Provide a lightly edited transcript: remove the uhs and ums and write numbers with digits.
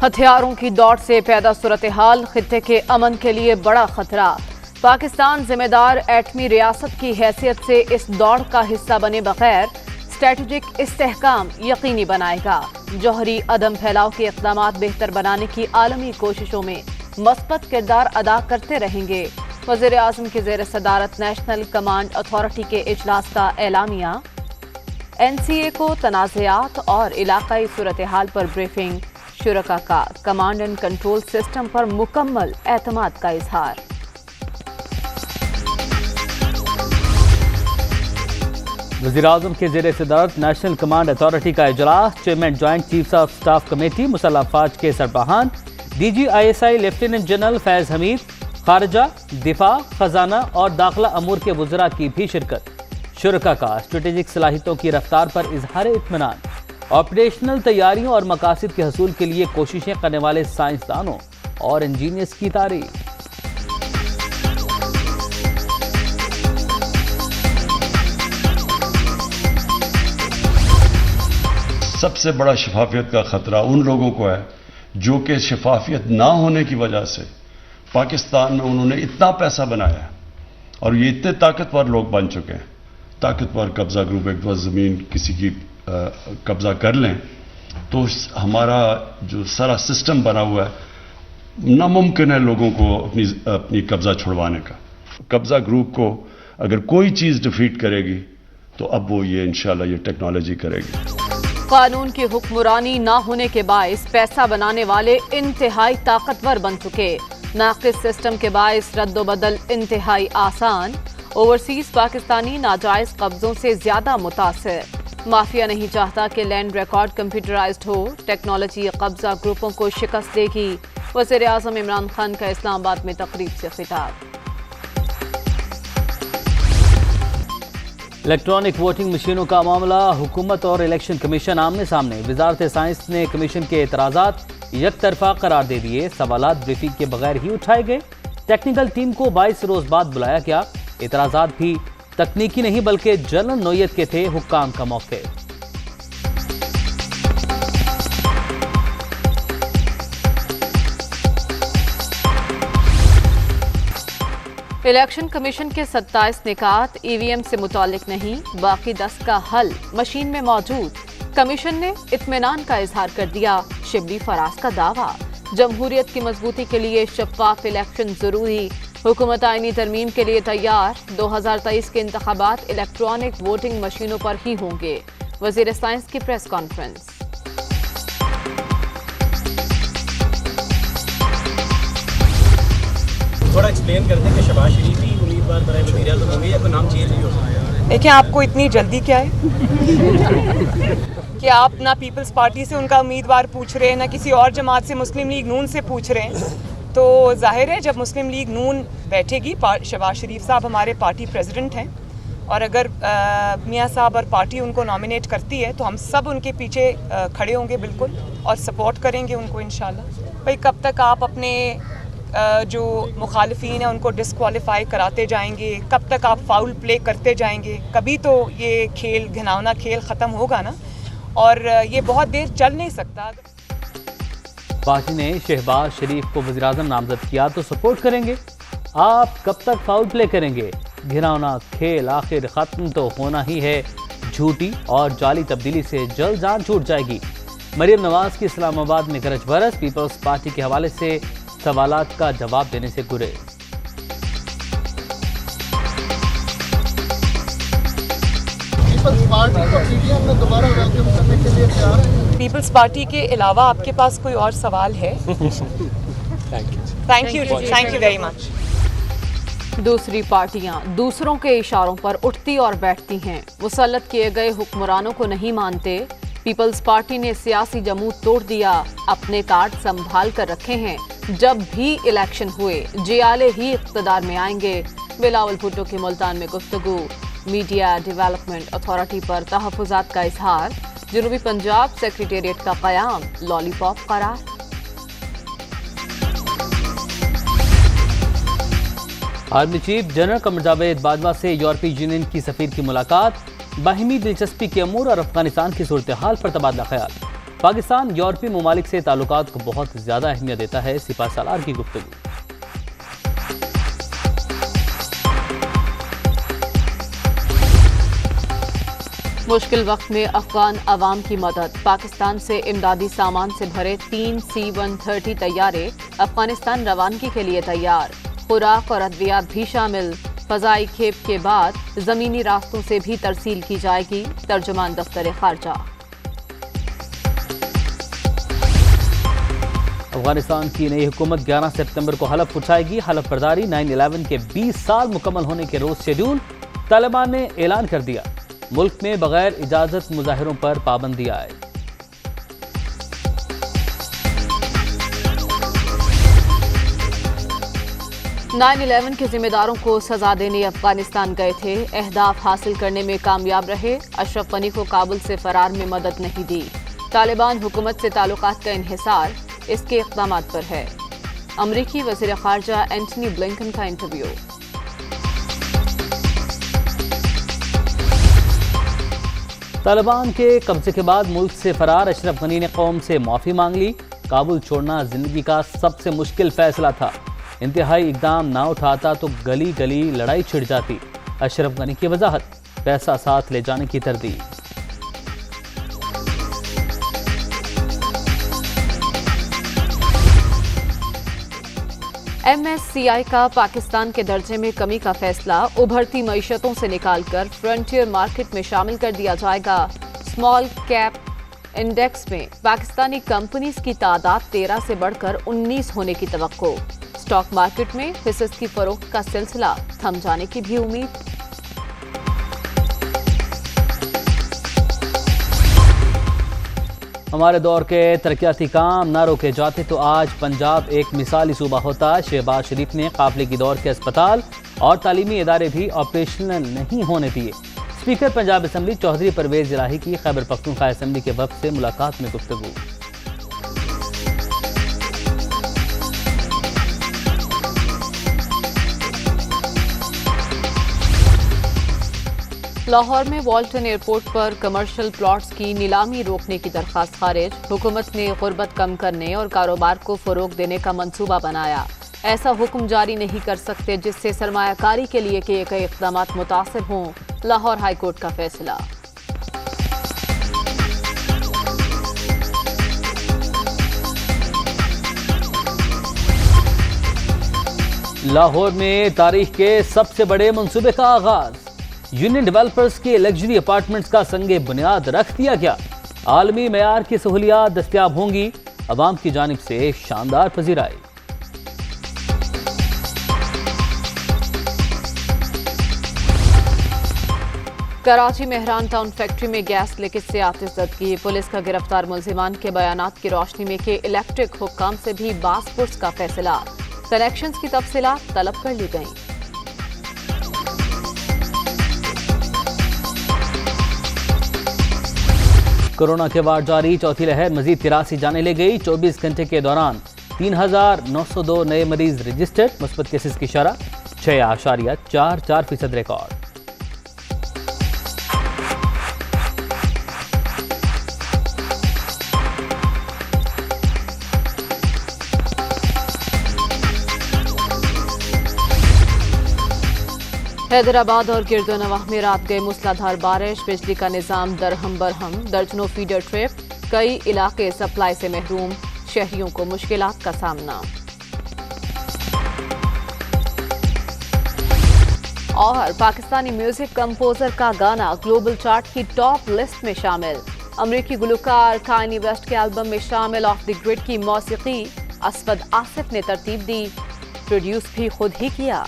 ہتھیاروں کی دوڑ سے پیدا صورتحال خطے کے امن کے لیے بڑا خطرہ۔ پاکستان ذمہ دار ایٹمی ریاست کی حیثیت سے اس دوڑ کا حصہ بنے بغیر اسٹریٹجک استحکام یقینی بنائے گا۔ جوہری عدم پھیلاؤ کے اقدامات بہتر بنانے کی عالمی کوششوں میں مثبت کردار ادا کرتے رہیں گے۔ وزیر اعظم کی زیر صدارت نیشنل کمانڈ اتھارٹی کے اجلاس کا اعلامیہ۔ NCA کو تنازعات اور علاقائی صورتحال پر بریفنگ۔ شرکاء کا کمانڈ اینڈ کنٹرول سسٹم پر مکمل اعتماد کا اظہار۔ وزیر اعظم کے زیر صدارت نیشنل کمانڈ اتھارٹی کا اجلاس۔ Chairman joint chiefs of staff committee مسلح افواج کے سربراہان DG ISI لیفٹیننٹ جنرل فیض حمید، خارجہ، دفاع، خزانہ اور داخلہ امور کے وزراء کی بھی شرکت۔ شرکاء کا اسٹریٹجک صلاحیتوں کی رفتار پر اظہار اطمینان۔ آپریشنل تیاریوں اور مقاصد کے حصول کے لیے کوششیں کرنے والے سائنسدانوں اور انجینئرز کی تعریف۔ سب سے بڑا شفافیت کا خطرہ ان لوگوں کو ہے جو کہ شفافیت نہ ہونے کی وجہ سے پاکستان میں انہوں نے اتنا پیسہ بنایا ہے اور یہ اتنے طاقتور لوگ بن چکے ہیں۔ طاقتور قبضہ گروپ ایک دفعہ زمین کسی کی قبضہ کر لیں تو ہمارا جو سارا سسٹم بنا ہوا ہے ناممکن ہے لوگوں کو اپنی قبضہ چھڑوانے کا۔ قبضہ گروپ کو اگر کوئی چیز ڈیفیٹ کرے گی تو اب وہ یہ انشاءاللہ یہ ٹیکنالوجی کرے گی۔ قانون کی حکمرانی نہ ہونے کے باعث پیسہ بنانے والے انتہائی طاقتور بن چکے۔ ناقص سسٹم کے باعث رد و بدل انتہائی آسان۔ اوورسیز پاکستانی ناجائز قبضوں سے زیادہ متاثر۔ مافیا نہیں چاہتا کہ لینڈ ریکارڈ کمپیوٹرائزڈ ہو۔ ٹیکنالوجی قبضہ گروپوں کو شکست دے گی۔ وزیر اعظم عمران خان کا اسلام آباد میں تقریب سے خطاب۔ الیکٹرانک ووٹنگ مشینوں کا معاملہ، حکومت اور الیکشن کمیشن آمنے سامنے۔ وزارت سائنس نے کمیشن کے اعتراضات یک طرفہ قرار دے دیے۔ سوالات بریفنگ کے بغیر ہی اٹھائے گئے۔ ٹیکنیکل ٹیم کو 22 روز بعد بلایا گیا۔ اعتراضات بھی تکنیکی نہیں بلکہ جنرل نوعیت کے تھے۔ حکام کا موقف۔ الیکشن کمیشن کے 27 نکات EVM سے متعلق نہیں، باقی 10 کا حل مشین میں موجود۔ کمیشن نے اطمینان کا اظہار کر دیا۔ شبلی فراز کا دعویٰ، جمہوریت کی مضبوطی کے لیے شفاف الیکشن ضروری۔ حکومت آئینی ترمیم کے لیے تیار۔ 2023 کے انتخابات الیکٹرانک ووٹنگ مشینوں پر ہی ہوں گے۔ وزیر سائنس کی پریس کانفرنس۔ تھوڑا ایکسپلین کرتے ہیں کہ شہباز شریف ہی امیدوار برائے وزیر اعظم ہوں گے یا کوئی نام چینج بھی ہو سکتا ہے؟ دیکھیں، آپ کو اتنی جلدی کیا ہے کہ آپ نہ پیپلز پارٹی سے ان کا امیدوار پوچھ رہے ہیں، نہ کسی اور جماعت سے مسلم لیگ نون سے پوچھ رہے ہیں۔ تو ظاہر ہے جب مسلم لیگ نون بیٹھے گی، شہباز شریف صاحب ہمارے پارٹی پریزیڈنٹ ہیں، اور اگر میاں صاحب اور پارٹی ان کو نامینیٹ کرتی ہے تو ہم سب ان کے پیچھے کھڑے ہوں گے بالکل، اور سپورٹ کریں گے ان کو انشاءاللہ۔ بھائی کب تک آپ اپنے جو مخالفین ہیں ان کو ڈسکوالیفائی کراتے جائیں گے؟ کب تک آپ فاؤل پلے کرتے جائیں گے؟ کبھی تو یہ کھیل، گھناؤنا کھیل ختم ہوگا نا، اور یہ بہت دیر چل نہیں سکتا۔ پارٹی نے شہباز شریف کو وزیراعظم نامزد کیا تو سپورٹ کریں گے۔ آپ کب تک فاؤل پلے کریں گے؟ گھناؤنا کھیل آخر ختم تو ہونا ہی ہے۔ جھوٹی اور جعلی تبدیلی سے جلد جان چھوٹ جائے گی۔ مریم نواز کی اسلام آباد میں گرج برس۔ پیپلز پارٹی کے حوالے سے سوالات کا جواب دینے سے گریز۔ پیپلز پارٹی کے علاوہ آپ کے پاس کوئی اور سوال ہے؟ Thank you very much. دوسری پارٹیاں دوسروں کے اشاروں پر اٹھتی اور بیٹھتی ہیں، مسلط کیے گئے حکمرانوں کو نہیں مانتے۔ پیپلز پارٹی نے سیاسی جمود توڑ دیا، اپنے کارڈ سنبھال کر رکھے ہیں۔ جب بھی الیکشن ہوئے جیالے ہی اقتدار میں آئیں گے۔ بلاول بھٹو کی ملتان میں گفتگو۔ میڈیا ڈیولپمنٹ اتھارٹی پر تحفظات کا اظہار۔ جنوبی پنجاب سیکریٹریٹ کا قیام لالی پاپ قرار۔ Army chief general Qamar Javed Bajwa سے یورپی یونین کی سفیر کی ملاقات۔ باہمی دلچسپی کے امور اور افغانستان کی صورتحال پر تبادلہ خیال۔ پاکستان یورپی ممالک سے تعلقات کو بہت زیادہ اہمیت دیتا ہے، سپہ سالار کی گفتگو۔ مشکل وقت میں افغان عوام کی مدد، پاکستان سے امدادی سامان سے بھرے 3 C-130 طیارے افغانستان روانگی کے لیے تیار، خوراک اور ادویات بھی شامل۔ فضائی کھیپ کے بعد زمینی راستوں سے بھی ترسیل کی جائے گی، ترجمان دفتر خارجہ۔ افغانستان کی نئی حکومت 11 سپتمبر کو حلف اٹھائے گی۔ حلف برداری 9/11 کے 20 سال مکمل ہونے کے روز شیڈول، طالبان نے اعلان کر دیا۔ ملک میں بغیر اجازت مظاہروں پر پابندی عائد۔ – 9/11 کے ذمہ داروں کو سزا دینے افغانستان گئے تھے، اہداف حاصل کرنے میں کامیاب رہے، اشرف غنی کو کابل سے فرار میں مدد نہیں دی۔ طالبان حکومت سے تعلقات کا انحصار اس کے اقدامات پر ہے۔ امریکی وزیر خارجہ اینٹنی بلنکن کا انٹرویو۔ طالبان کے قبضے کے بعد ملک سے فرار اشرف غنی نے قوم سے معافی مانگ لی۔ کابل چھوڑنا زندگی کا سب سے مشکل فیصلہ تھا، انتہائی اقدام نہ اٹھاتا تو گلی گلی لڑائی چھڑ جاتی۔ اشرف غنی کی وضاحت، پیسہ ساتھ لے جانے کی تردید۔ MSCI کا پاکستان کے درجے میں کمی کا فیصلہ، ابھرتی معیشتوں سے نکال کر فرنٹیئر مارکیٹ میں شامل کر دیا جائے گا۔ اسمال کیپ انڈیکس میں پاکستانی کمپنیز کی تعداد 13 سے بڑھ کر 19 ہونے کی توقع۔ اسٹاک مارکیٹ میں حصص کی فروخت کا سلسلہ تھم جانے کی بھی امید۔ ہمارے دور کے ترقیاتی کام نہ روکے جاتے تو آج پنجاب ایک مثالی صوبہ ہوتا۔ شہباز شریف نے قافلے کی دور کے اسپتال اور تعلیمی ادارے بھی آپریشنل نہیں ہونے دیے۔ اسپیکر پنجاب اسمبلی چودھری پرویز الہی کی خیبر پختونخوا اسمبلی کے وفد سے ملاقات میں گفتگو۔ لاہور میں والٹن ایئرپورٹ پر کمرشل پلاٹس کی نیلامی روکنے کی درخواست خارج، حکومت نے غربت کم کرنے اور کاروبار کو فروغ دینے کا منصوبہ بنایا۔ ایسا حکم جاری نہیں کر سکتے جس سے سرمایہ کاری کے لیے کیے گئے اقدامات متاثر ہوں، لاہور ہائی کورٹ کا فیصلہ۔ لاہور میں تاریخ کے سب سے بڑے منصوبے کا آغاز، یونین ڈیولپرز کے لگژری اپارٹمنٹس کا سنگ بنیاد رکھ دیا گیا۔ عالمی معیار کی سہولیات دستیاب ہوں گی، عوام کی جانب سے شاندار پذیرائی۔ کراچی مہران ٹاؤن فیکٹری میں گیس لیکیج سے آتش زدگی، پولیس کا گرفتار ملزمان کے بیانات کی روشنی میں کہ الیکٹرک حکام سے بھی باز پرس کا فیصلہ، کنیکشنز کی تفصیلات طلب کر لی گئیں۔ کورونا کے بعد جاری چوتھی لہر مزید 83 جانیں لے گئی۔ 24 گھنٹے کے دوران 3902 نئے مریض رجسٹرڈ، مثبت کیسز کی شرح 6.44% ریکارڈ۔ حیدرآباد اور گرد و نواح میں رات گئے موسلادھار بارش، بجلی کا نظام درہم برہم، درجنوں فیڈر ٹرپ، کئی علاقے سپلائی سے محروم، شہریوں کو مشکلات کا سامنا۔ اور پاکستانی میوزک کمپوزر کا گانا گلوبل چارٹ کی ٹاپ لسٹ میں شامل، امریکی گلوکار کائنی ویسٹ کے البم میں شامل آف دی گریڈ کی موسیقی اسود آصف نے ترتیب دی، پروڈیوس بھی خود ہی کیا۔